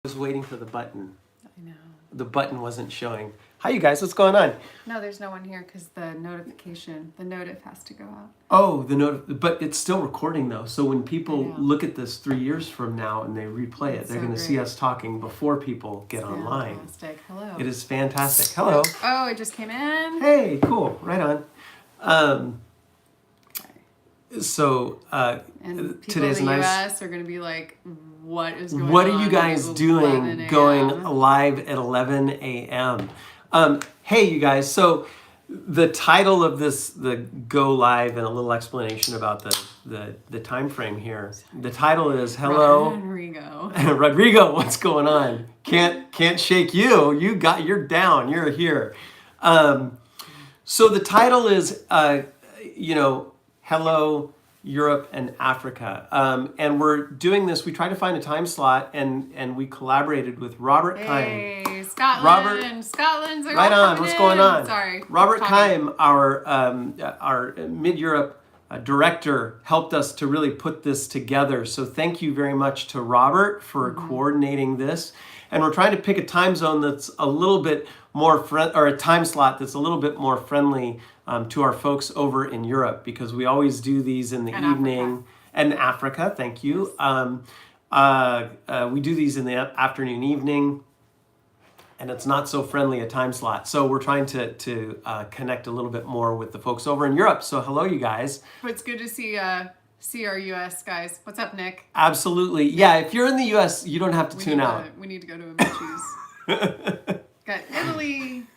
was waiting for the button. I know. The button wasn't showing. Hi, you guys. What's going on? No, there's no one here because the notif has to go out. Oh, but it's still recording though. So when people look at this 3 years from now and they replay it, they're going to see us talking before people get online. Fantastic. Hello. It is fantastic. Hello. Oh, it just came in. Hey, cool. Right on. So and people today's in the nice. US are going to be like, what is going on? What are you guys doing going live at 11 a.m.? Hey, you guys. So the title of this, the go live, and a little explanation about the time frame here. The title is Hello, Rodrigo. Rodrigo. What's going on? Can't shake you. You're down. You're here. So the title is Hello, Europe and Africa. And we're doing this, we tried to find a time slot and we collaborated with Robert Keim. Hey, Scotland. Scotland's right on, what's going on? Sorry. Robert Keim, our Mid-Europe director, helped us to really put this together. So thank you very much to Robert for coordinating this. And we're trying to pick a time zone that's a little bit more or a time slot that's a little bit more friendly to our folks over in Europe, because we always do these in the evening. And Africa, thank you. We do these in the afternoon, evening, and it's not so friendly a time slot. So we're trying to connect a little bit more with the folks over in Europe. So hello, you guys. But it's good to see our US guys. What's up, Nick? Absolutely. Yeah, if you're in the US, you don't have to tune out. We need to go to Amici's. Got Italy,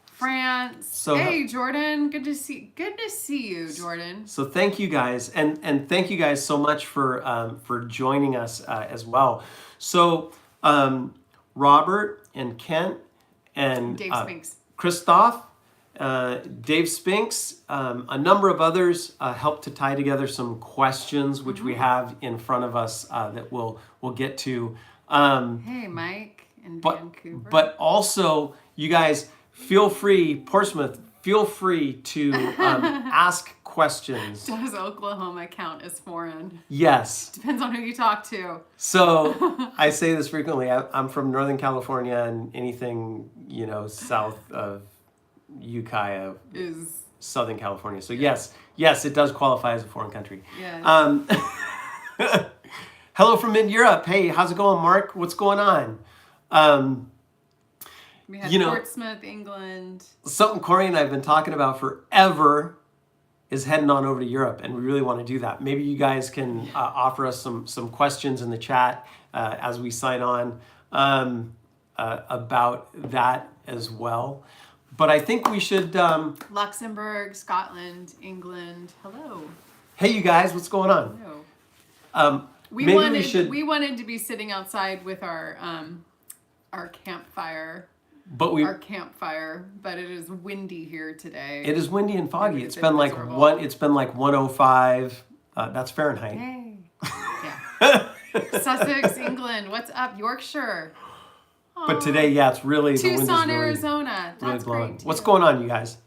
France. So, hey, Jordan. Good to see you, Jordan. So thank you guys, and thank you guys so much for joining us as well. So Robert and Kent and Dave Spinks, Christoph, Dave Spinks, a number of others helped to tie together some questions which we have in front of us that we'll get to. Hey, Mike in Vancouver. But also, you guys, feel free, Portsmouth, feel free to ask questions. Does Oklahoma count as foreign? Yes. Depends on who you talk to. So I say this frequently. I'm from Northern California, and anything, south of Ukiah is Southern California. So yes, it does qualify as a foreign country. Yeah. Hello from Mid-Europe. Hey, how's it going, Mark? What's going on? We had Portsmouth, England. Something Corey and I have been talking about forever is heading on over to Europe, and we really want to do that. Maybe you guys can offer us some questions in the chat as we sign on about that as well. But I think we should... Luxembourg, Scotland, England. Hello. Hey, you guys, what's going on? Hello. We wanted to be sitting outside with our campfire. But it is windy here today. It is windy and foggy. It's been like 105. That's Fahrenheit. Hey. Yeah. Sussex, England. What's up? Yorkshire. Aww. But today, it's really Tucson, Arizona. That's really great. What's going on, you guys?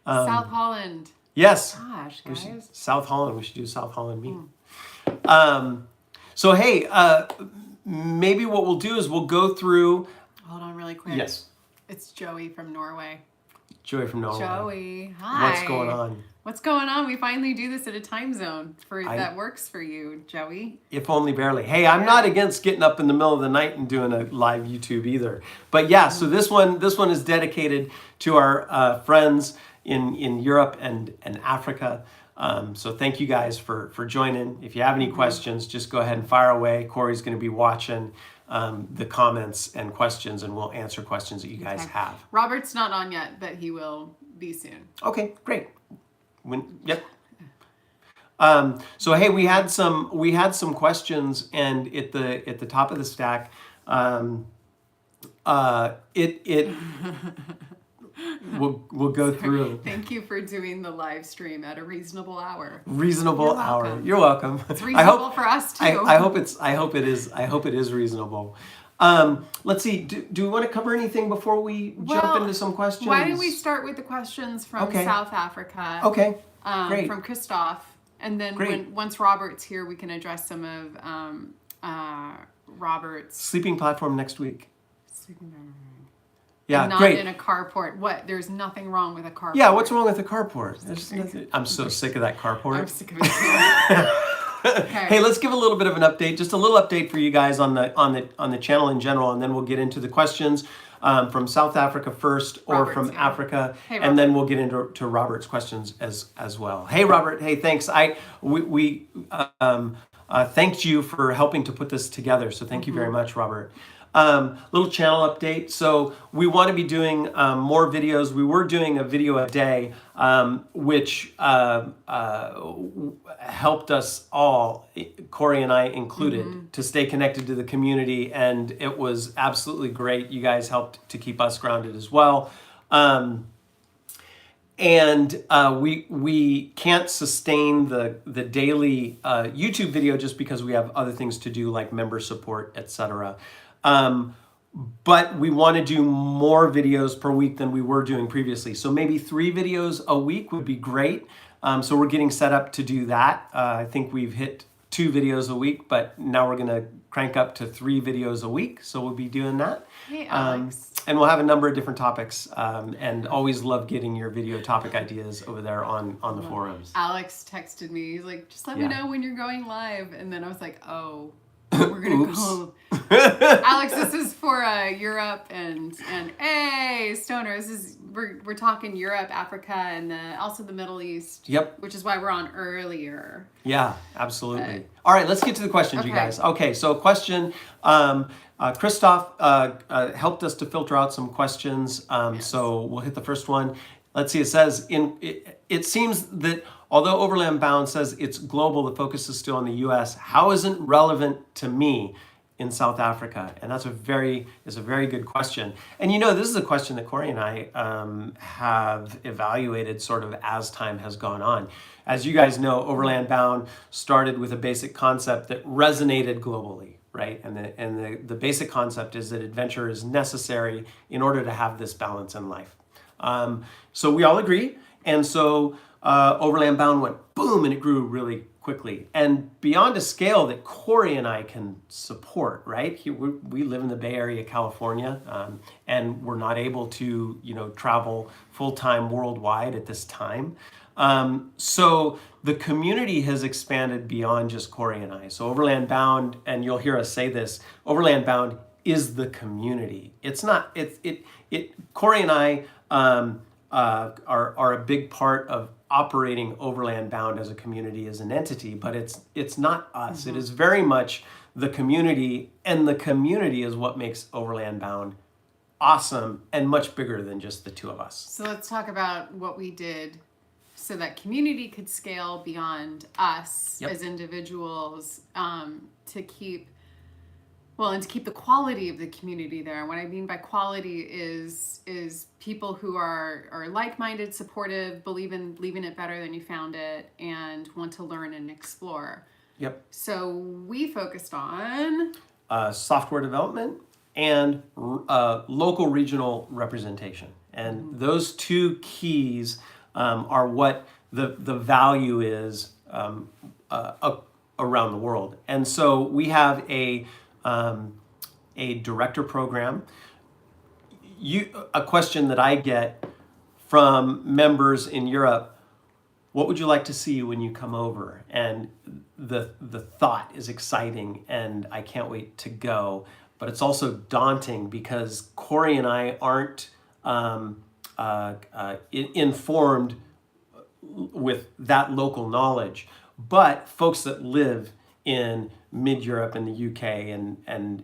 South Holland. Yes. Gosh, guys. South Holland. We should do South Holland meet. So hey, maybe what we'll do is we'll go through. Hold on, really quick. Yes. It's Joey from Norway. Joey from Norway. Joey, hi. What's going on? What's going on? We finally do this at a time zone that works for you, Joey. If only barely. Hey, I'm not against getting up in the middle of the night and doing a live YouTube either. But yeah, so this one is dedicated to our friends in Europe and Africa. So thank you guys for joining. If you have any questions, just go ahead and fire away. Corey's going to be watching the comments and questions, and we'll answer questions that you guys have. Robert's not on yet, but he will be soon. Okay, great. Yep. So hey, we had some questions, and at the top of the stack, We'll go through. Thank you for doing the live stream at a reasonable hour. Reasonable hour. You're welcome. It's reasonable for us too. I hope it is reasonable. Let's see. Do we want to cover anything before we jump into some questions? Why don't we start with the questions from South Africa? Okay. Great. From Christoph, and then once Robert's here, we can address some of Robert's Sleeping platform next week. sleeping bag. Yeah, And not great. in a carport. What? There's nothing wrong with a carport. Yeah, what's wrong with the carport? I'm so sick of that carport. I'm sick of it. Okay. Hey, let's give a little bit of an update, just a little update for you guys on the channel in general, and then we'll get into the questions from South Africa first, or Robert's from here. Africa, Hey, and then we'll get into Robert's questions as well. Hey, Robert. Hey, thanks. We thanked you for helping to put this together, so thank you very much, Robert. Little channel update. So we want to be doing more videos. We were doing a video a day, which helped us all, Corey and I included, to stay connected to the community, and it was absolutely great. You guys helped to keep us grounded as well. And we can't sustain the daily YouTube video just because we have other things to do, like member support, etc. But we want to do more videos per week than we were doing previously. So maybe 3 videos a week would be great. So we're getting set up to do that. I think we've hit 2 videos a week, but now we're going to crank up to 3 videos a week. So we'll be doing that. Hey, Alex. And we'll have a number of different topics. And always love getting your video topic ideas over there on the forums. Alex texted me. He's like, just let me Yeah. know when you're going live. And then I was like, oh, we're going to Oops. go. Alex, this is for Europe and hey, Stoner, we're talking Europe, Africa, and also the Middle East. Yep. Which is why we're on earlier. Yeah, absolutely. All right, let's get to the questions, you Okay. guys. Okay, so question. Christoph helped us to filter out some questions, so we'll hit the first one. Let's see, it says, it seems that although Overland Bound says it's global, the focus is still on the US. How is it relevant to me in South Africa? And that's a very good question. And this is a question that Corey and I have evaluated sort of as time has gone on. As you guys know, Overland Bound started with a basic concept that resonated globally, right? And the basic concept is that adventure is necessary in order to have this balance in life. So we all agree. And so Overland Bound went boom, and it grew really quickly, and beyond a scale that Corey and I can support, right? We live in the Bay Area, California, and we're not able to, travel full-time worldwide at this time. So the community has expanded beyond just Corey and I. So Overland Bound, and you'll hear us say this, Overland Bound is the community. It's not, Corey and I are a big part of operating Overland Bound as a community, as an entity, but it's not us. Mm-hmm. It is very much the community, and the community is what makes Overland Bound awesome and much bigger than just the 2 of us. So let's talk about what we did so that community could scale beyond us as individuals, to keep the quality of the community there. And what I mean by quality is people who are like-minded, supportive, believe in leaving it better than you found it, and want to learn and explore. Yep. So we focused on software development and local regional representation. And those 2 keys are what the value is around the world. And so we have a director program. A question that I get from members in Europe: what would you like to see when you come over? And the thought is exciting, and I can't wait to go. But it's also daunting because Corey and I aren't informed with that local knowledge. But folks that live in mid-Europe and the UK and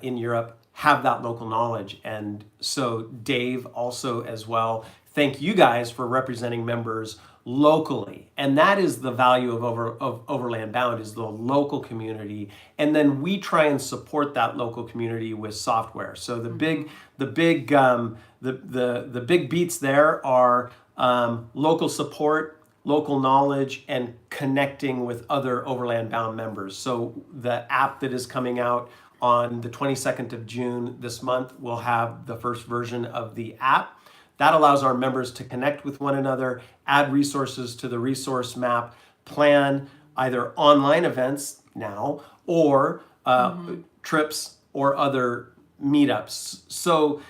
in Europe have that local knowledge. And so Dave also as well, thank you guys for representing members locally. And that is the value of Overland Bound, is the local community. And then we try and support that local community with software. So the big beats there are local support, local knowledge, and connecting with other Overland Bound members. So the app that is coming out on the 22nd of June this month will have the first version of the app. That allows our members to connect with one another, add resources to the resource map, plan either online events now, or trips or other meetups. So,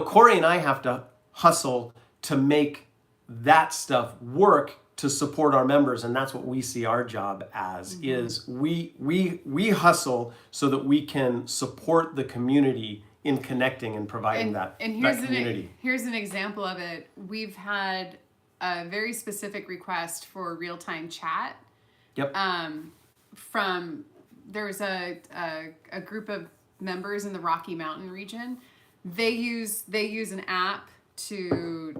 Corey and I have to hustle to make that stuff work to support our members, and that's what we see our job as. Is we hustle so that we can support the community in connecting and providing that community. Here's an example of it. We've had a very specific request for real-time chat. Yep. There's a group of members in the Rocky Mountain region. They use an app to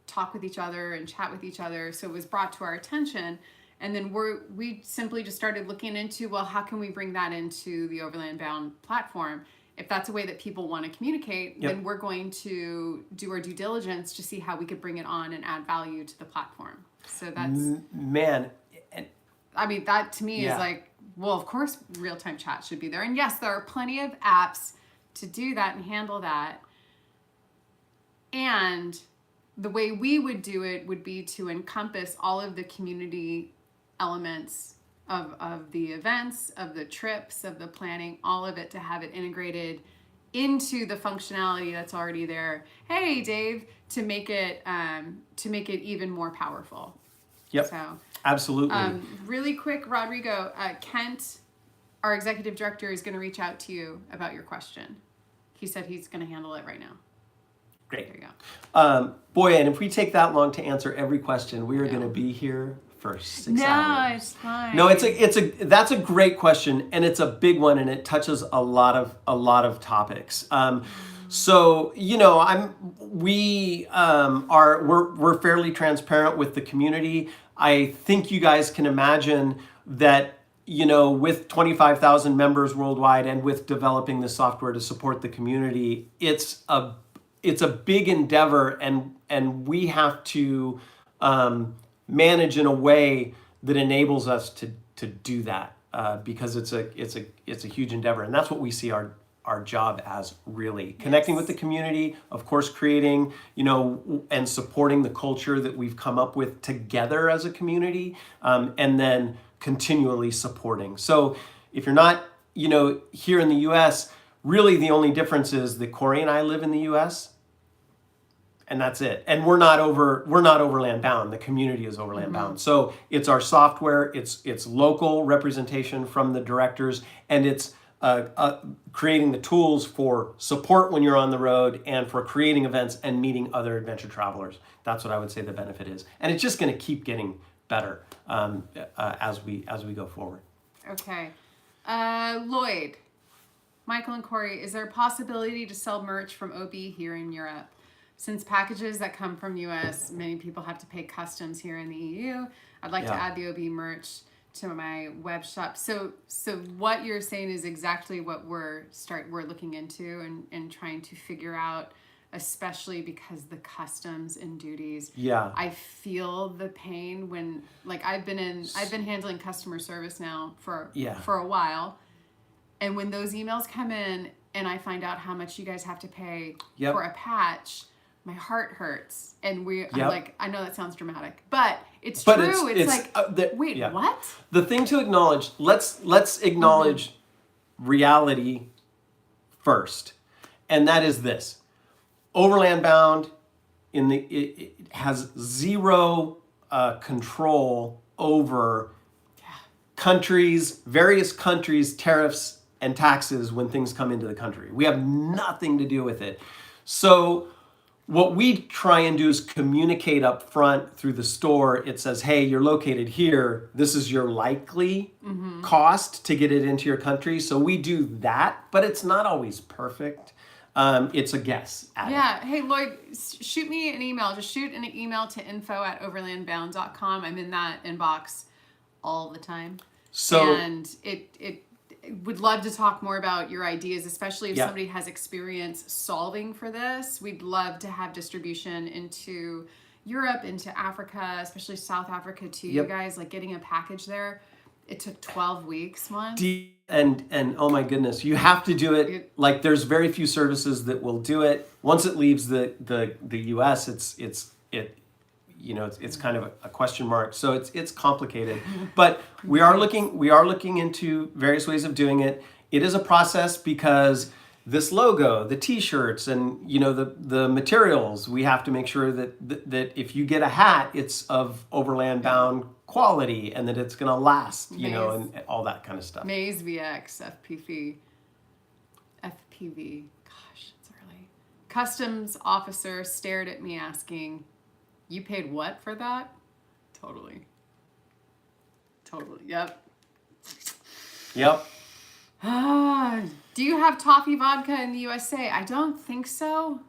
talk with each other and chat with each other. So it was brought to our attention, and then we simply just started looking into, well, how can we bring that into the Overland Bound platform? If that's a way that people want to communicate, then we're going to do our due diligence to see how we could bring it on and add value to the platform. So that's that to me is like, well, of course, real-time chat should be there. And yes, there are plenty of apps to do that and handle that. And the way we would do it would be to encompass all of the community elements of the events, of the trips, of the planning, all of it, to have it integrated into the functionality that's already there. Hey, Dave, to make it even more powerful. Yep. So absolutely. Really quick, Rodrigo, Kent, our executive director, is going to reach out to you about your question. He said he's going to handle it right now. Great. There you go. Boy, and if we take that long to answer every question, we are going to be here for 6 hours. No, it's fine. No, that's a great question, and it's a big one, and it touches a lot of topics. So we're fairly transparent with the community. I think you guys can imagine that, with 25,000 members worldwide and with developing the software to support the community, it's a big endeavor, and we have to manage in a way that enables us to do that, because it's a huge endeavor, and that's what we see our job as, really connecting with the community, of course, creating and supporting the culture that we've come up with together as a community, and then continually supporting. So if you're not here in the US, really the only difference is that Corey and I live in the US, and that's it. And we're not overland bound. The community is overland bound. So it's our software, it's local representation from the directors, and it's creating the tools for support when you're on the road and for creating events and meeting other adventure travelers. That's what I would say the benefit is. And it's just going to keep getting better as we go forward. Okay. Lloyd, Michael and Corey, is there a possibility to sell merch from OB here in Europe? Since packages that come from US, many people have to pay customs here in the EU. I'd like to add the OB merch to my web shop. So what you're saying is exactly what we're looking into and trying to figure out, especially because the customs and duties. Yeah. I feel the pain when, like, I've been handling customer service now for a while. And when those emails come in and I find out how much you guys have to pay for a patch, my heart hurts. And I'm like, I know that sounds dramatic, but it's true. It's what? The thing to acknowledge, let's acknowledge reality first. And that is this. Overland Bound it has zero control over various countries' tariffs and taxes when things come into the country. We have nothing to do with it. So what we try and do is communicate up front through the store. It says, hey, you're located here. This is your likely cost to get it into your country. So we do that, but it's not always perfect. It's a guess at it. Hey, Lloyd, shoot me an email. Just shoot an email to info@overlandbound.com. I'm in that inbox all the time. And it would love to talk more about your ideas, especially if somebody has experience solving for this. We'd love to have distribution into Europe, into Africa, especially South Africa too. You guys, like, getting a package there, it took 12 weeks once. And oh my goodness, you have to do it. Like, there's very few services that will do it. Once it leaves the US, it's kind of a question mark. So it's complicated. But we are looking into various ways of doing it. It is a process because this logo, the T-shirts, and the materials, we have to make sure that if you get a hat, it's of Overland Bound quality and that it's going to last, and all that kind of stuff. Maze VX FPV. Gosh, it's early. Customs officer stared at me asking, "You paid what for that?" Totally. Yep. Do you have toffee vodka in the USA? I don't think so.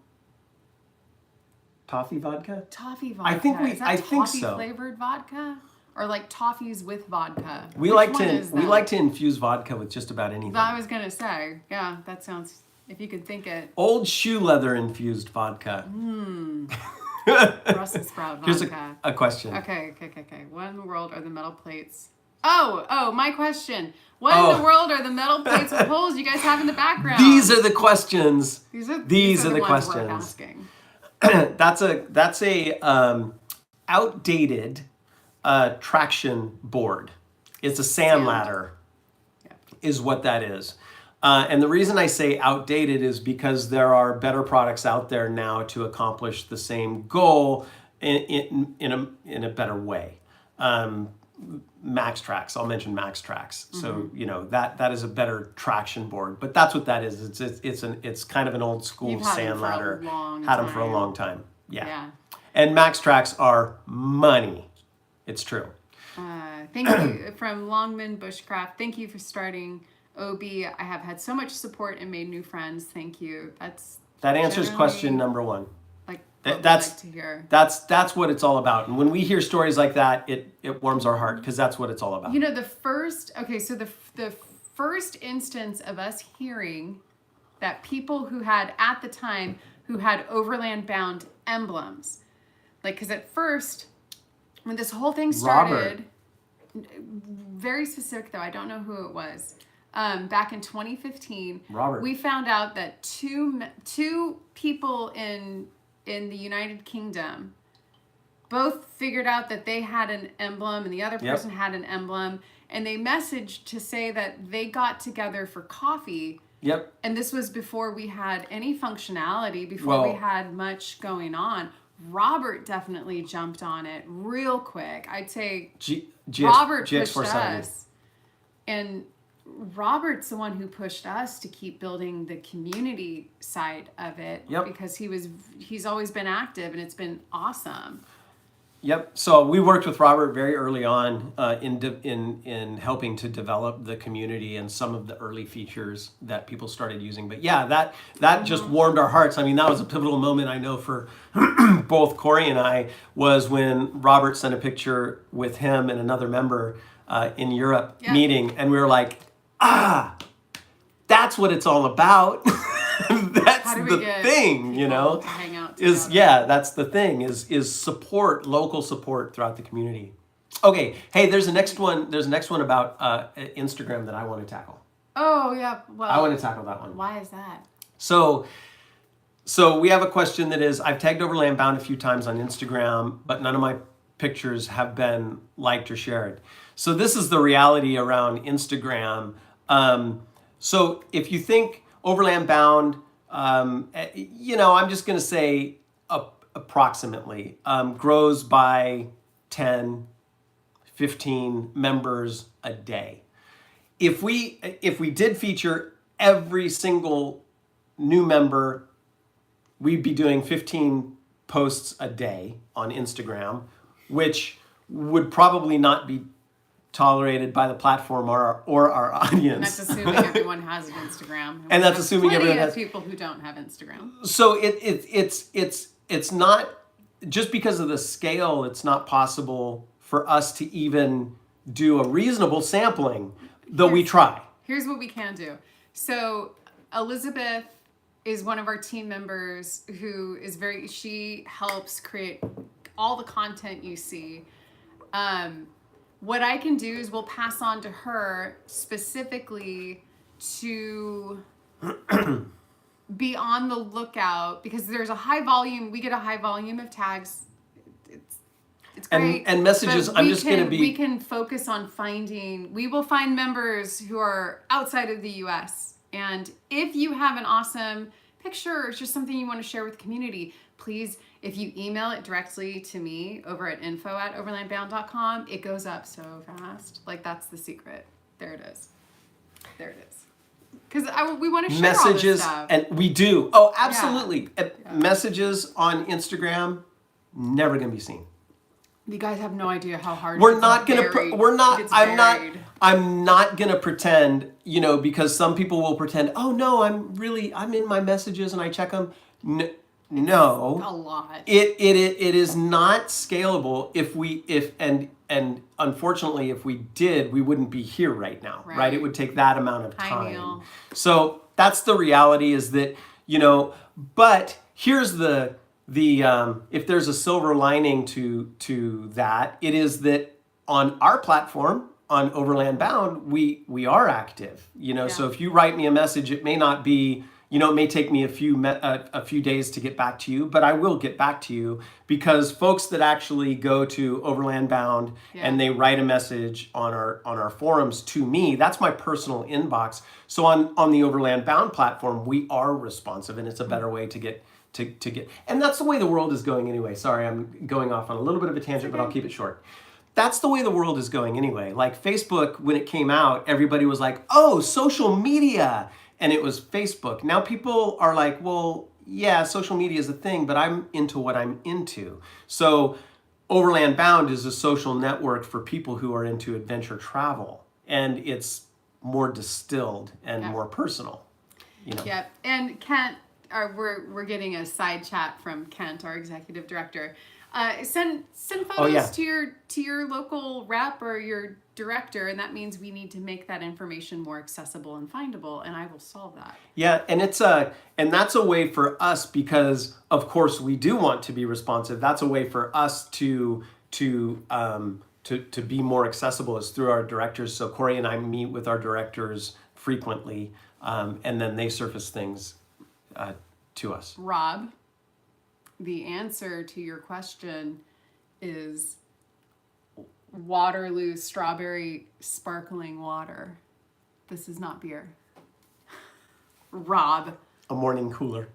Toffee vodka? Toffee vodka. I think toffee so. Flavored vodka, or like toffees with vodka? We like to infuse vodka with just about anything. I was gonna say, yeah, that sounds. If you could think it. Old shoe leather infused vodka. Brussels sprout vodka. Here's a question. Okay. What in the world are the metal plates? Oh, my question. What in the world are the metal plates with holes you guys have in the background? These are the questions. These are the ones questions. worth asking. That's a outdated traction board. It's a sand ladder, is what that is. And the reason I say outdated is because there are better products out there now to accomplish the same goal in a better way. MaxTrax, I'll mention MaxTrax. So that is a better traction board, but that's what that is. It's kind of an old school sand ladder. Had them for a long time. Yeah. And MaxTrax are money. It's true. Thank you from Longman Bushcraft. Thank you for starting OB. I have had so much support and made new friends. Thank you. That answers question number one. That's to hear. That's what it's all about. And when we hear stories like that, it warms our heart because that's what it's all about. The first first instance of us hearing that people who had at the time who had Overland Bound emblems, because at first when this whole thing started, very specific though, I don't know who it was. Back in 2015, we found out that two people in the United Kingdom both figured out that they had an emblem and the other person had an emblem, and they messaged to say that they got together for coffee. Yep. And this was before we had any functionality, before we had much going on. Robert definitely jumped on it real quick. I'd say Robert pushed us. And Robert's the one who pushed us to keep building the community side of it because he's always been active and it's been awesome. Yep. So we worked with Robert very early on in helping to develop the community and some of the early features that people started using. But that just warmed our hearts. I mean, that was a pivotal moment, I know, for both Corey and I, was when Robert sent a picture with him and another member in Europe meeting, and we were like, that's what it's all about. That's the thing, to hang out together. That's the thing is support, local support throughout the community. Okay, hey, there's a next one about Instagram that I want to tackle. Oh yeah, well, I want to tackle that one. Why is that? So we have a question that is, I've tagged Overland Bound a few times on Instagram, but none of my pictures have been liked or shared. So this is the reality around Instagram. So if you think Overland Bound, I'm just going to say approximately grows by 10, 15 members a day. If we did feature every single new member, we'd be doing 15 posts a day on Instagram, which would probably not be tolerated by the platform or our audience. And that's assuming everyone has an Instagram. And that's assuming everyone has people who don't have Instagram. So it's not, just because of the scale, it's not possible for us to even do a reasonable sampling, though we try. Here's what we can do. So Elizabeth is one of our team members who is she helps create all the content you see. What I can do is we'll pass on to her specifically to be on the lookout, because there's a high volume, we get a high volume of tags. It's great. And messages, But I'm just going to be... We can focus on we will find members who are outside of the US. And if you have an awesome picture or just something you want to share with the community, please, if you email it directly to me over at info@overlandbound.com, it goes up so fast. Like, that's the secret. There it is. There it is. Because we want to share messages, all this stuff. and we do. Oh, absolutely. Yeah. Messages on Instagram, never going to be seen. You guys have no idea how hard We're not going to, I'm not going to pretend, because some people will pretend, oh no, I'm in my messages and I check them. No. A lot. It is not scalable and unfortunately if we did, we wouldn't be here right now, right? It would take that amount of time. So that's the reality, is that, but here's the if there's a silver lining to that, it is that on our platform, on Overland Bound, we are active. So if you write me a message, it may not be, it may take me a few days to get back to you, but I will get back to you, because folks that actually go to Overland Bound and they write a message on our forums to me, that's my personal inbox. So on the Overland Bound platform, we are responsive, and it's a better way to get, and that's the way the world is going anyway. Sorry, I'm going off on a little bit of a tangent, but I'll keep it short. That's the way the world is going anyway. Like Facebook, when it came out, everybody was like, oh, social media. And it was Facebook. Now people are like, well, yeah, social media is a thing, but I'm into what I'm into. So Overland Bound is a social network for people who are into adventure travel. And it's more distilled and more personal. Yeah, and Kent, we're getting a side chat from Kent, our executive director. Send photos to your local rep or your director, and that means we need to make that information more accessible and findable, and I will solve that. Yeah, and that's a way for us, because of course we do want to be responsive. That's a way for us to be more accessible, is through our directors. So Corey and I meet with our directors frequently, and then they surface things to us. Rob, the answer to your question is Waterloo strawberry sparkling water. This is not beer. Rob. A morning cooler.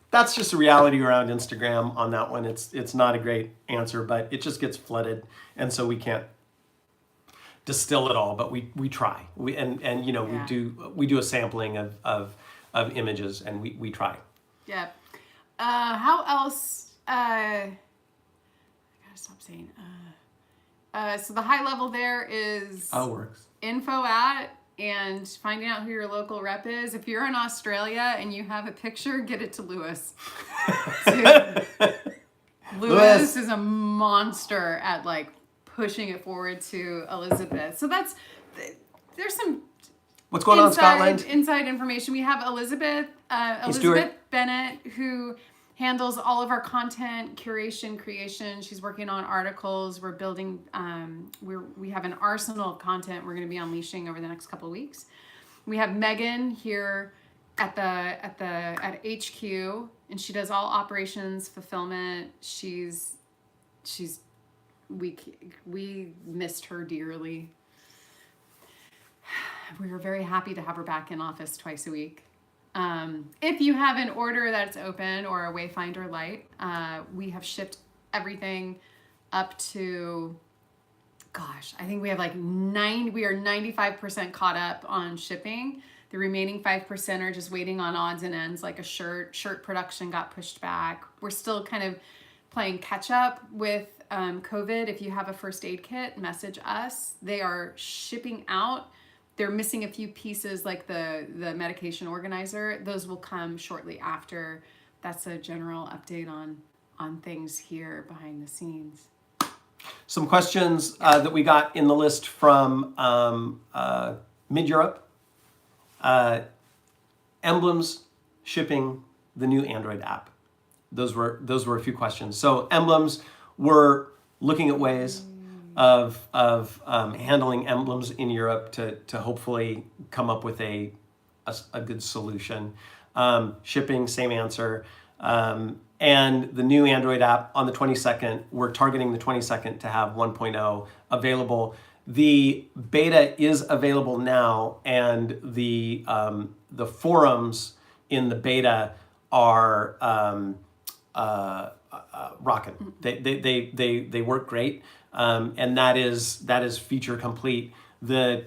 That's just a reality around Instagram on that one. It's not a great answer, but it just gets flooded, and so we can't distill it all, but we try. We do a sampling of images, and we try. Yeah. How else? I gotta stop saying. So the high level there is works. info at and finding out who your local rep is. If you're in Australia and you have a picture, get it to Lewis. Lewis is a monster at like pushing it forward to Elizabeth. So there's some. What's going on, Scotland? Inside information. We have Elizabeth Bennett, who handles all of our content curation, creation. She's working on articles. We're building. We have an arsenal of content we're going to be unleashing over the next couple of weeks. We have Megan here at HQ, and she does all operations, fulfillment. We missed her dearly. We were very happy to have her back in office twice a week. If you have an order that's open or a Wayfinder light, we have shipped everything up to, I think we have we are 95% caught up on shipping. The remaining 5% are just waiting on odds and ends, like a shirt production got pushed back. We're still kind of playing catch up with COVID. If you have a first aid kit, message us. They are shipping out. They're missing a few pieces like the medication organizer. Those will come shortly after. That's a general update on things here behind the scenes. Some questions that we got in the list from Mid-Europe. Emblems shipping the new Android app. Those were a few questions. So Emblems, we're looking at ways of handling emblems in Europe to hopefully come up with a good solution. Shipping, same answer. And the new Android app on the 22nd, we're targeting the 22nd to have 1.0 available. The beta is available now, and the forums in the beta are rocking. They work great, and that is feature complete. The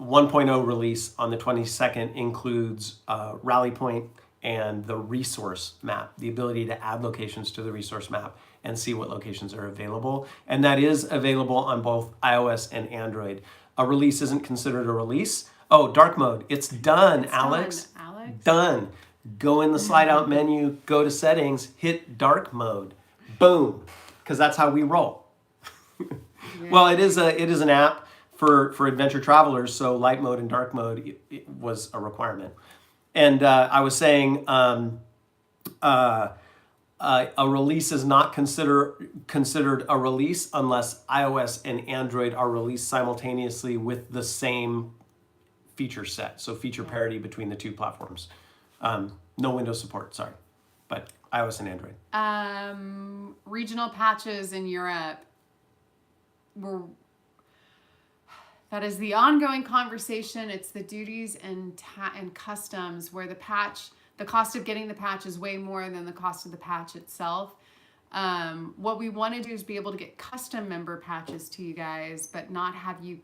1.0 release on the 22nd includes Rally Point and the resource map, the ability to add locations to the resource map and see what locations are available. And that is available on both iOS and Android. A release isn't considered a release. Oh, dark mode. It's done, Alex. Done. Go in the slide out menu, go to settings, hit dark mode. Boom. Because that's how we roll. Well, it is an app for adventure travelers, so light mode and dark mode it was a requirement. And I was saying a release is not considered a release unless iOS and Android are released simultaneously with the same feature set. So feature parity between the two platforms. No Windows support, sorry, but iOS and Android. Regional patches in Europe that is the ongoing conversation. It's the duties and customs where the cost of getting the patch is way more than the cost of the patch itself. What we want to do is be able to get custom member patches to you guys, but not have you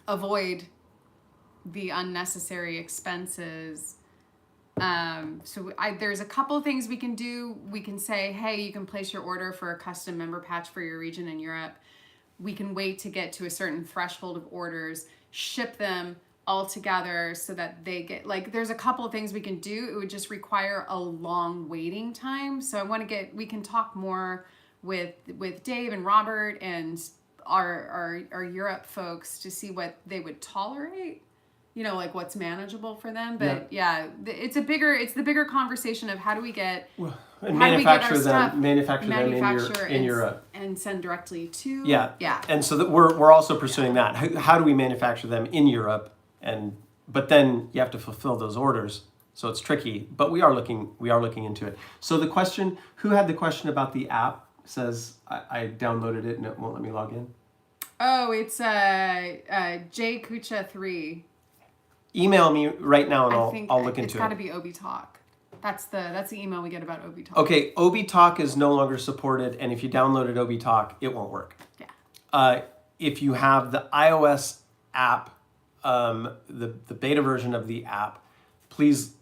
avoid the unnecessary expenses. There's a couple of things we can do. We can say, hey, you can place your order for a custom member patch for your region in Europe. We can wait to get to a certain threshold of orders, ship them all together so that they get, there's a couple of things we can do. It would just require a long waiting time. So we can talk more with Dave and Robert and our Europe folks to see what they would tolerate, what's manageable for them. But it's the bigger conversation of how do we get, manufacture them in Europe and send directly to and so that we're also pursuing that. How do we manufacture them in Europe? But then you have to fulfill those orders, so it's tricky. But we are looking into it. So the question, who had the question about the app? Says I downloaded it and it won't let me log in. Oh, it's J Kucha 3. Email me right now and I'll look into it. It's got to be Obi Talk. That's the email we get about Obi Talk. Okay, Obi Talk is no longer supported, and if you downloaded Obi Talk, it won't work. Yeah. If you have the iOS app, the beta version of the app, please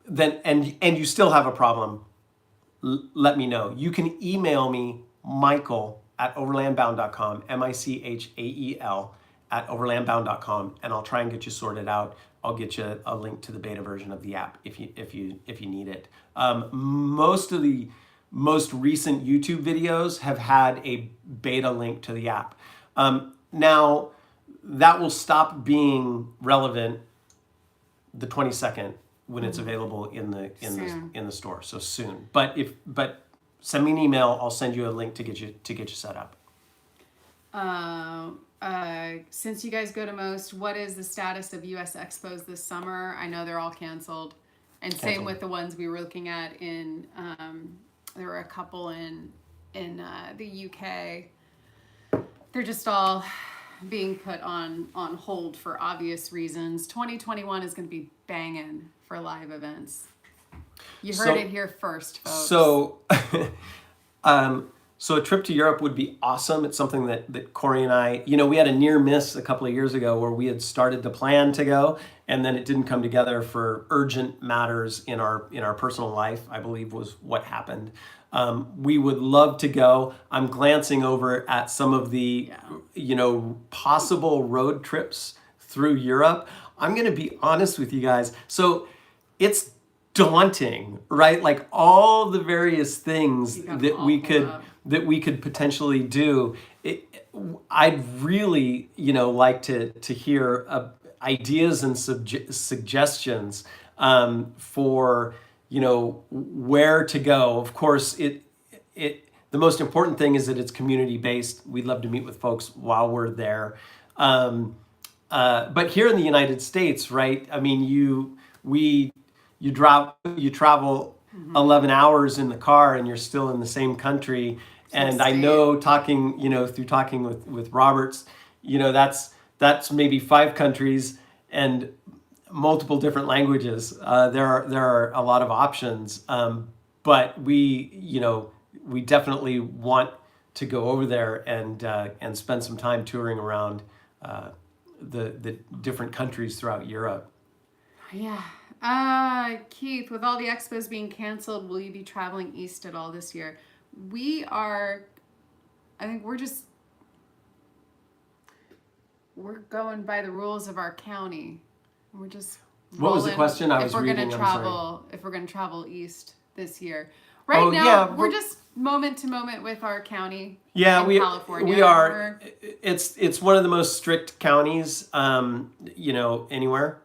then and you still have a problem, let me know. You can email me, Michael at overlandbound.com, Michael at overlandbound.com, and I'll try and get you sorted out. I'll get you a link to the beta version of the app if you need it. Most of the most recent YouTube videos have had a beta link to the app. Now that will stop being relevant the 22nd when it's available in the store. So soon. But send me an email. I'll send you a link to get you set up. Since you guys go to most, what is the status of US expos this summer? I know they're all canceled. And same with the ones we were looking at in, there were a couple in the UK. They're just all being put on hold for obvious reasons. 2021 is going to be banging for live events. You heard it here first, folks. So a trip to Europe would be awesome. It's something that Corey and I, we had a near miss a couple of years ago where we had started to plan to go, and then it didn't come together for urgent matters in our personal life, I believe was what happened. We would love to go. I'm glancing over at some of the, possible road trips through Europe. I'm going to be honest with you guys. So it's daunting, right? Like all the various things that we could potentially do. I'd really, like to hear ideas and suggestions for, where to go. Of course, the most important thing is that it's community based. We'd love to meet with folks while we're there. But here in the United States, right? I mean, you travel 11 hours in the car and you're still in the same country. And I know talking, through talking with Roberts, that's maybe 5 countries and multiple different languages. There are a lot of options, but we definitely want to go over there and spend some time touring around the different countries throughout Europe. Yeah. Keith, with all the expos being canceled, will you be traveling east at all this year? I think we're going by the rules of our county. We're just What was the question? I was if we're reading. going to travel east this year. Right now, we're just moment to moment with our county. Yeah, in California. We are. It's one of the most strict counties, anywhere,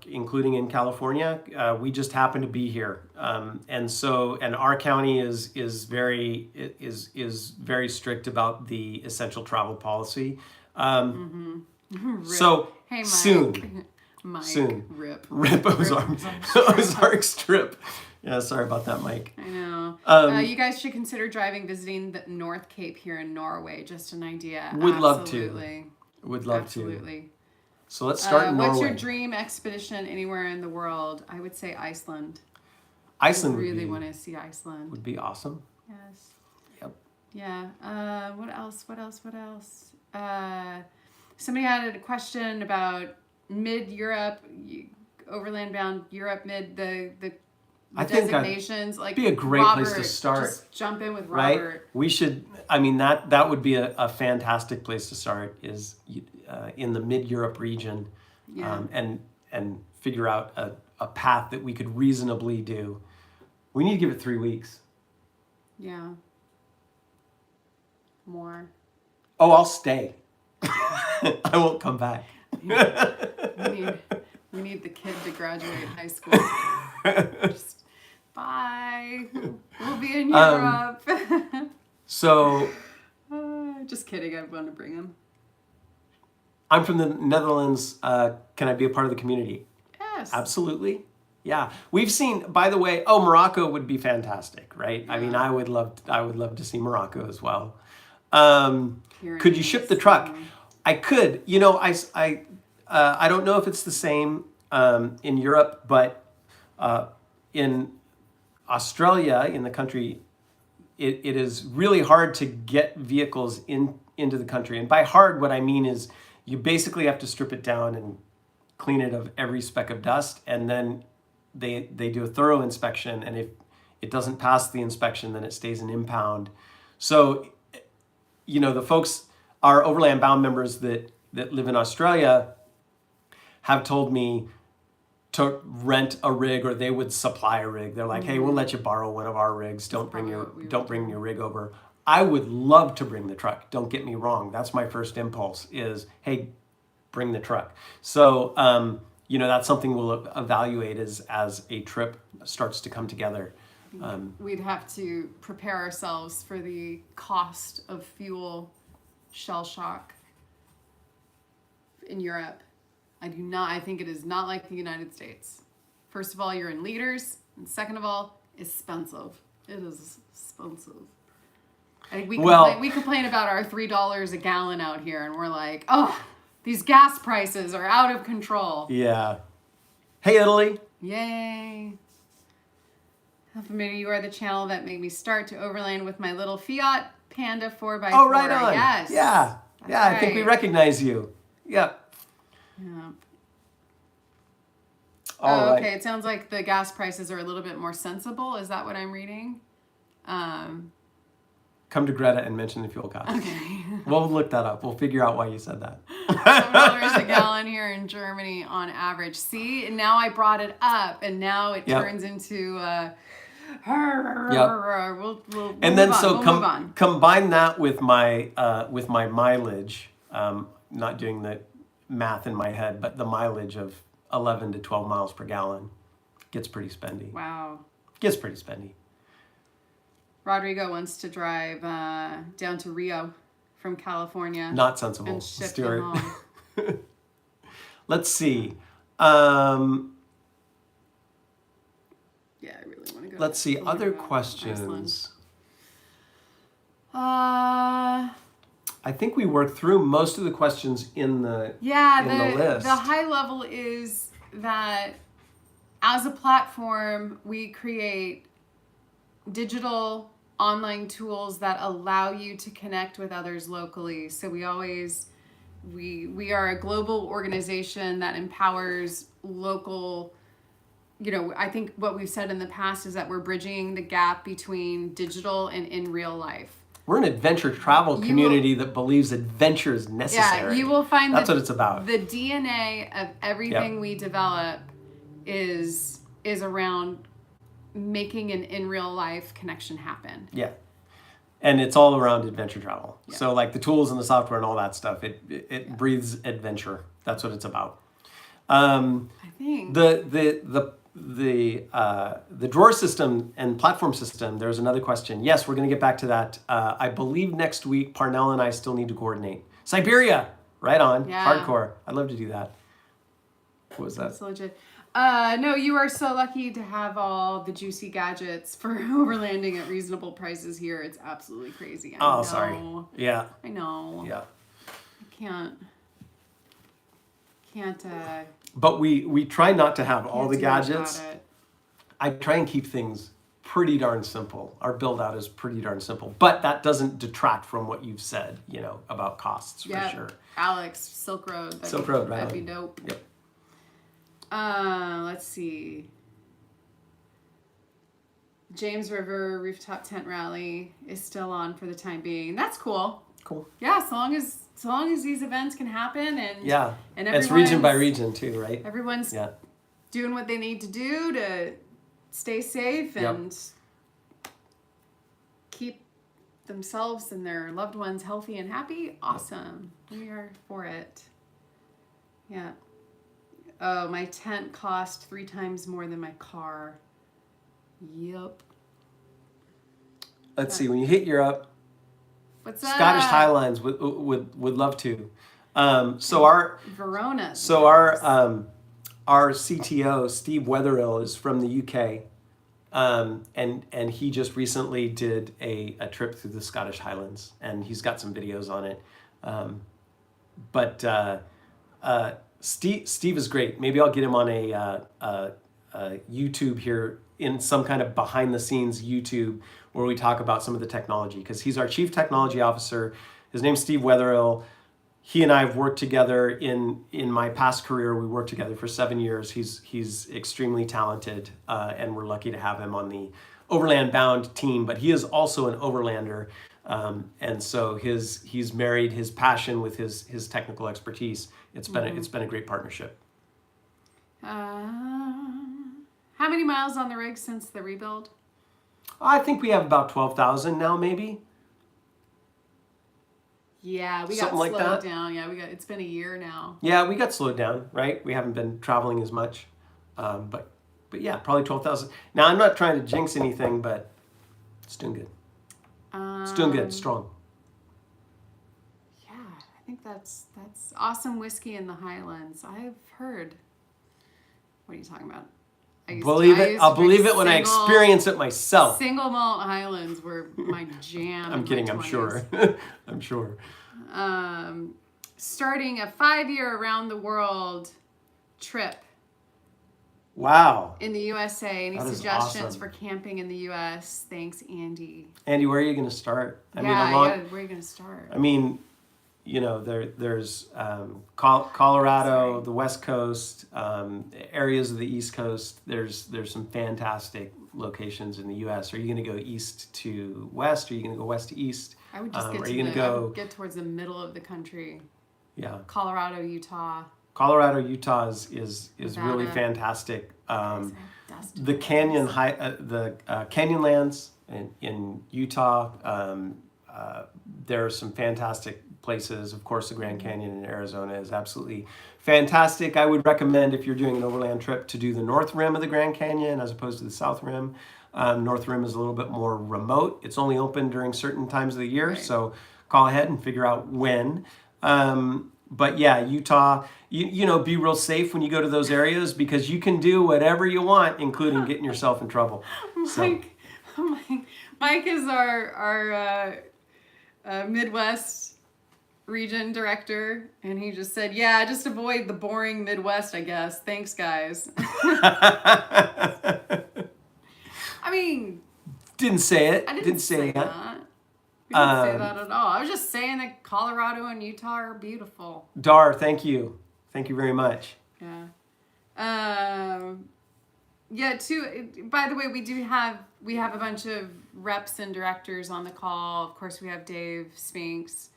including in California. We just happen to be here, and our county is very strict about the essential travel policy. So hey, Mike. soon. Mike, soon. Rip Ozarks trip. Yeah, sorry about that, Mike. I know. You guys should consider visiting the North Cape here in Norway. Just an idea. Would love to. Would love Absolutely. to. So let's start in Norway. What's your dream expedition anywhere in the world? I would say Iceland. Iceland. I really want to see Iceland. Would be awesome. Yes. Yep. Yeah. What else? Somebody had a question about mid-Europe, overland bound Europe, the I think designations. Like be a great place to start. Just jump in with right? Robert. We should. I mean, that would be a fantastic place to start. Is in the mid-Europe region, and figure out a path that we could reasonably do. We need to give it 3 weeks. Yeah. More. Oh, I'll stay. I won't come back. We need the kid to graduate high school. Just, bye. We'll be in Europe. So. Just kidding. I want to bring him. I'm from the Netherlands. Can I be a part of the community? Yes. Absolutely. Yeah. We've seen, by the way, Morocco would be fantastic, right? Yeah. I mean, I would love to see Morocco as well. Could you ship the truck? I could. I don't know if it's the same in Europe, but in Australia, in the country, it is really hard to get vehicles into the country. And by hard, what I mean is you basically have to strip it down and clean it of every speck of dust, and then they do a thorough inspection, and if it doesn't pass the inspection, then it stays an impound. So, the folks, our Overland Bound members that live in Australia have told me to rent a rig, or they would supply a rig. They're like, hey, we'll let you borrow one of our rigs. Don't bring your rig over. I would love to bring the truck. Don't get me wrong. That's my first impulse is, hey, bring the truck. So, that's something we'll evaluate as a trip starts to come together. We'd have to prepare ourselves for the cost of fuel shell shock in Europe. I think it is not like the United States. First of all, you're in liters, and second of all, it's expensive. It is expensive. I think we complain about our $3 a gallon out here, and we're like, oh, these gas prices are out of control. Yeah. Hey, Italy. Yay. Maybe you are the channel that made me start to overland with my little Fiat Panda 4x4. Oh, right on. Yes. Yeah. That's yeah, right. I think we recognize you. Yep. Yeah. All okay. right. It sounds like the gas prices are a little bit more sensible. Is that what I'm reading? Come to Greta and mention the fuel cost. Okay. We'll look that up. We'll figure out why you said that. $7 a gallon here in Germany on average. See, and now I brought it up, and now it turns into. We'll and then move on. Combine that with my mileage. Not doing the math in my head, but the mileage of 11 to 12 miles per gallon gets pretty spendy. Wow. Gets pretty spendy. Rodrigo wants to drive down to Rio from California. Not sensible. And ship them home. Let's see. let's see, learn other about questions. Iceland. I think we worked through most of the questions in the Yeah, list. the high level is that as a platform, we create digital online tools that allow you to connect with others locally. So we are a global organization that empowers local. I think what we've said in the past is that we're bridging the gap between digital and in real life. We're an adventure travel community that believes adventure is necessary. Yeah, you will find that's what it's about. The DNA of everything we develop is around making an in real life connection happen. Yeah. And it's all around adventure travel. Yeah. So like the tools and the software and all that stuff, it breathes adventure. That's what it's about. I think the drawer system and platform system, there's another question. Yes, we're going to get back to that. I believe next week, Parnell and I still need to coordinate. Siberia, right on, hardcore. I'd love to do that. What was that? That's legit. No, you are so lucky to have all the juicy gadgets for overlanding at reasonable prices here. It's absolutely crazy. I know. Sorry. Yeah. I know. Yeah. I can't. But we try not to have all the gadgets. I try and keep things pretty darn simple. Our build out is pretty darn simple, but that doesn't detract from what you've said, about costs for sure. Alex, Silk Road. Right? That'd be dope. Yep. Let's see. James River Rooftop Tent Rally is still on for the time being. That's cool. Cool. Yeah, so long as these events can happen and it's region by region too, right? Everyone's doing what they need to do to stay safe and keep themselves and their loved ones healthy and happy. Awesome. We are for it. Yeah. Oh, my tent cost 3 times more than my car. Yep. Let's see. When you hit Europe, what's that? Scottish HiLites would love to. So our Verona. So our CTO Steve Wetherill is from the UK, and he just recently did a trip through the Scottish Highlands, and he's got some videos on it. Steve is great. Maybe I'll get him on a YouTube here in some kind of behind the scenes YouTube where we talk about some of the technology, because he's our chief technology officer. His name's Steve Wetherill. He and I have worked together in my past career. We worked together for 7 years. He's extremely talented, and we're lucky to have him on the Overland Bound team. But he is also an overlander, and so he's married his passion with his technical expertise. It's been a great partnership. How many miles on the rig since the rebuild? I think we have about 12,000 now, maybe. Yeah, we Something got like slowed that. down. Yeah, it's been a year now. Yeah, we got slowed down, right? We haven't been traveling as much, but yeah, probably 12,000. Now I'm not trying to jinx anything, but it's doing good. It's doing good, strong. Yeah, I think that's awesome whiskey in the Highlands. I've heard. What are you talking about? I'll believe it when I experience it myself. Single malt Highlands were my jam. I'm kidding. I'm sure. I'm sure. Starting a 5-year around the world trip. Wow. In the USA. Any suggestions for camping in the US? Thanks, Andy. Andy, where are you going to start? Where are you going to start? I mean, there's Colorado, the West Coast, areas of the East Coast. There's some fantastic locations in the U.S. Are you going to go east to west? Are you going to go west to east? I would just get towards the middle of the country. Yeah. Colorado, Utah. Utah is really fantastic. The Canyonlands in Utah. There are some fantastic places. Of course, the Grand Canyon in Arizona is absolutely fantastic. I would recommend, if you're doing an overland trip, to do the north rim of the Grand Canyon as opposed to the south rim. North rim is a little bit more remote. It's only open during certain times of the year, so call ahead and figure out when. But yeah, Utah be real safe when you go to those areas, because you can do whatever you want, including getting yourself in trouble. Mike is our Midwest region director, and he just said, "Yeah, just avoid the boring Midwest, I guess. Thanks, guys." I mean, didn't say it. I didn't say that. We didn't say that at all. I was just saying that Colorado and Utah are beautiful. Dar, thank you. Thank you very much. Yeah. Yeah, too, by the way, we have a bunch of reps and directors on the call. Of course, we have Dave Spinks,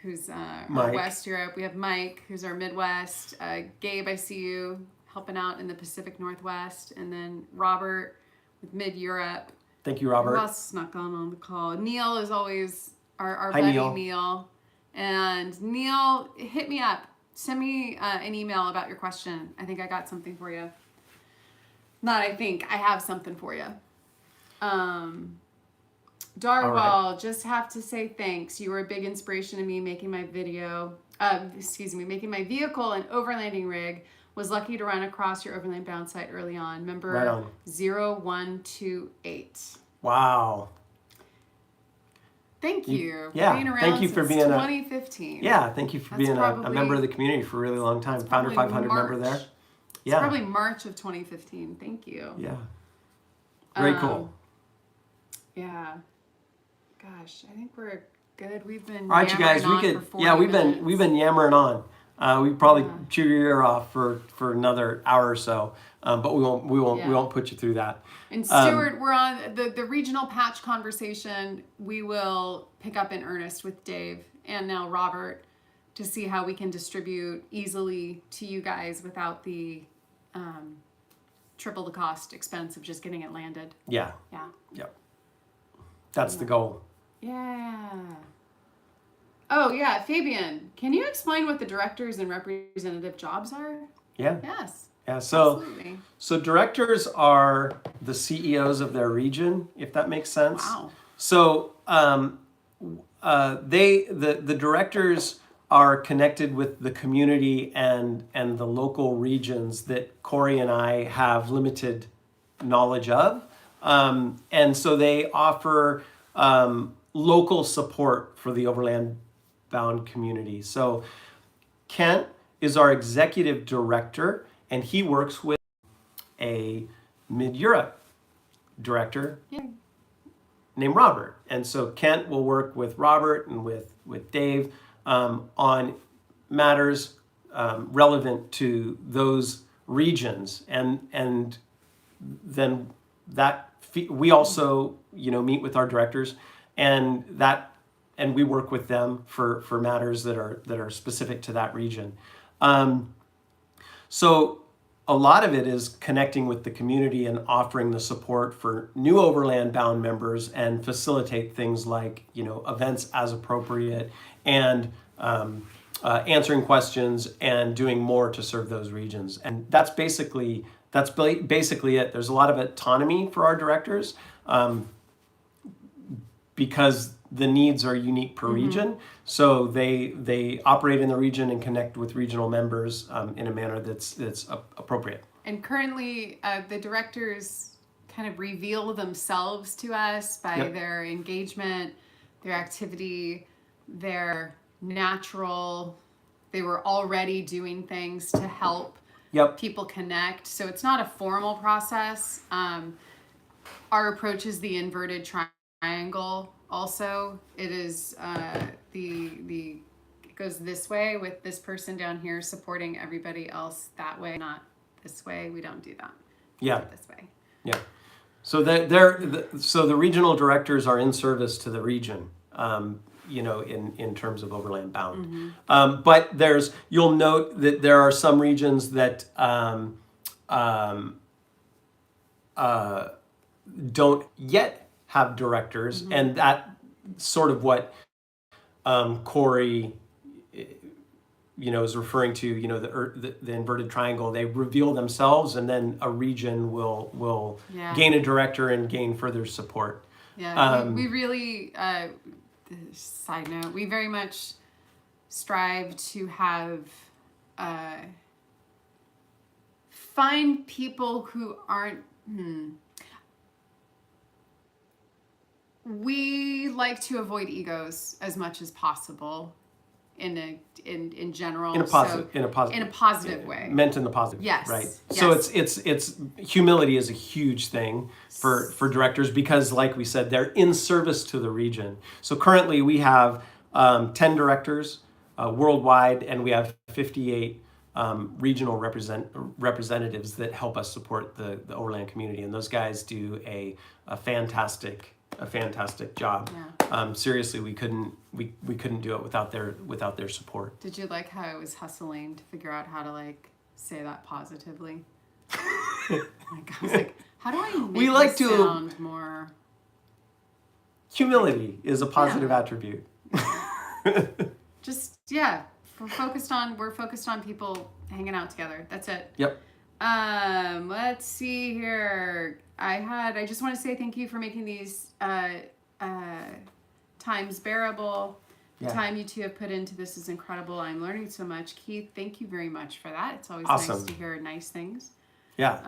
who's our West Europe. We have Mike, who's our Midwest. Gabe, I see you helping out in the Pacific Northwest. And then Robert with Mid-Europe. Thank you, Robert. Who else snuck on the call? Neil is always our buddy, Neil. And Neil, hit me up. Send me an email about your question. I think I got something for you. I have something for you. Darwell, right. Just have to say thanks. You were a big inspiration to me making my vehicle and overlanding rig. Was lucky to run across your Overland Bound site early on. Member right on. 0128. Wow. Thank you. Yeah. Being around thank you for being 2015. Thank you for being a member of the community for a really long time. Founder 500 member there. It's probably March of 2015. Thank you. Yeah. Very cool. Yeah. Gosh, I think we're good. We've been all right, you guys. We've been yammering on. We probably chew your ear off for another hour or so, but we won't put you through that. And Stuart, we're on the regional patch conversation. We will pick up in earnest with Dave and now Robert to see how we can distribute easily to you guys without the triple the cost expense of just getting it landed. Yeah. Yeah. Yep. That's the goal. Yeah. Oh, yeah. Fabian, can you explain what the directors and representative jobs are? Yeah. Yes. Yeah. So directors are the CEOs of their region, if that makes sense. Wow. So the directors are connected with the community and the local regions that Corey and I have limited knowledge of. And so they offer local support for the Overland Bound community. So Kent is our executive director, and he works with a Mid-Europe director named Robert. And so Kent will work with Robert and with Dave on matters relevant to those regions. And then we also meet with our directors, and we work with them for matters that are specific to that region. So a lot of it is connecting with the community and offering the support for new Overland Bound members and facilitate things like events as appropriate and answering questions and doing more to serve those regions. And that's basically it. There's a lot of autonomy for our directors because the needs are unique per region. So they operate in the region and connect with regional members in a manner that's appropriate. And currently, the directors kind of reveal themselves to us by their engagement, their activity, their natural. They were already doing things to help people connect. So it's not a formal process. Our approach is the inverted triangle. Also, it is it goes this way with this person down here supporting everybody else that way, not this way. We don't do that. Yeah. This way. Yeah. So so the regional directors are in service to the region. In terms of Overland Bound. But you'll note that there are some regions that don't yet have directors, and that sort of what Corey is referring to, the inverted triangle. They reveal themselves, and then a region will gain a director and gain further support. Yeah, we really, side note, we very much strive to have find people who aren't. We like to avoid egos as much as possible, in general. In a positive way. Meant in the positive. Yes. Right. Yes. So it's humility is a huge thing for directors, because like we said, they're in service to the region. So currently we have 10 directors worldwide, and we have 58 regional representatives that help us support the overland community, and those guys do a fantastic job. Yeah. Seriously, we couldn't do it without their support. Did you like how I was hustling to figure out how to like say that positively? Like, I was like, how do I make this sound more? Humility is a positive attribute. Just we're focused on people hanging out together. That's it. Yep. Let's see here. I just want to say thank you for making these times bearable. The time you two have put into this is incredible. I'm learning so much. Keith, thank you very much for that. It's always nice to hear nice things. Yeah.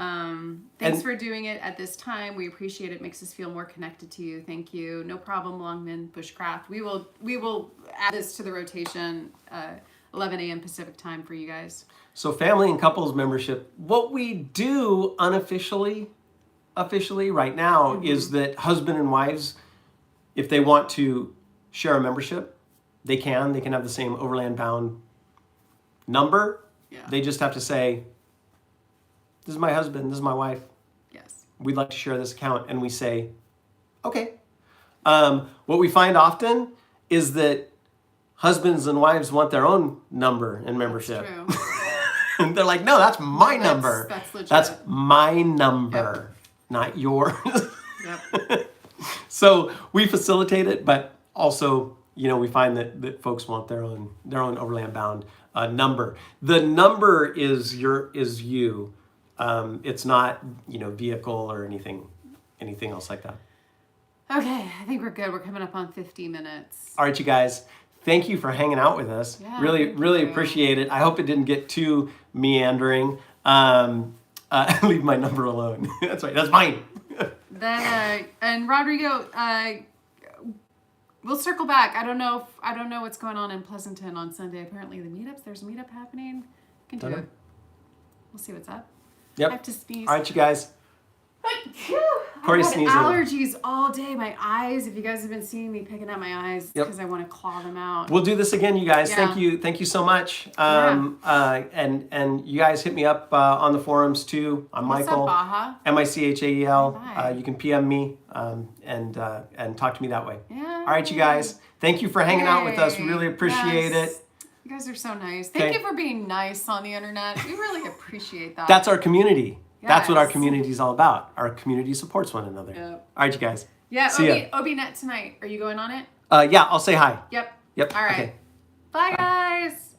Thanks for doing it at this time. We appreciate it. Makes us feel more connected to you. Thank you. No problem, Longman Bushcraft. We will add this to the rotation. 11 a.m. Pacific time for you guys. So family and couples membership, what we do officially right now is that husband and wives, if they want to share a membership, they can have the same Overland Bound number. Yeah. They just have to say, this is my husband, this is my wife. Yes. We'd like to share this account. And we say, okay. What we find often is that husbands and wives want their own number and membership. That's true. And they're like, no, that's my number. That's legit. That's my number, not yours. Yep. So we facilitate it, but also, we find that folks want their own Overland Bound number. The number is you. It's not, vehicle or anything else like that. Okay, I think we're good. We're coming up on 50 minutes. All right, you guys. Thank you for hanging out with us. Yeah, really appreciate it. I hope it didn't get too meandering. Leave my number alone. That's right. That's mine. Then and Rodrigo, we'll circle back. I don't know what's going on in Pleasanton on Sunday. Apparently there's a meetup happening. We can do it. We'll see what's up. Yep. I have to sneeze. All right, you guys. Corey's sneezing. Allergies all day. My eyes. If you guys have been seeing me picking at my eyes, because I want to claw them out. We'll do this again, you guys. Yeah. Thank you so much. And you guys hit me up on the forums too. I'm Michael. What's up, Baja? Michael. You can PM me and talk to me that way. Yeah. All right, you guys. Thank you for hanging out with us. Really appreciate it. You guys are so nice. Thank you for being nice on the internet. We really appreciate that. That's our community. Yes. That's what our community is all about. Our community supports one another. Yep. All right, you guys. Yeah, See ya. OBNet tonight. Are you going on it? Yeah, I'll say hi. Yep. Yep. All right. Okay. Bye, guys.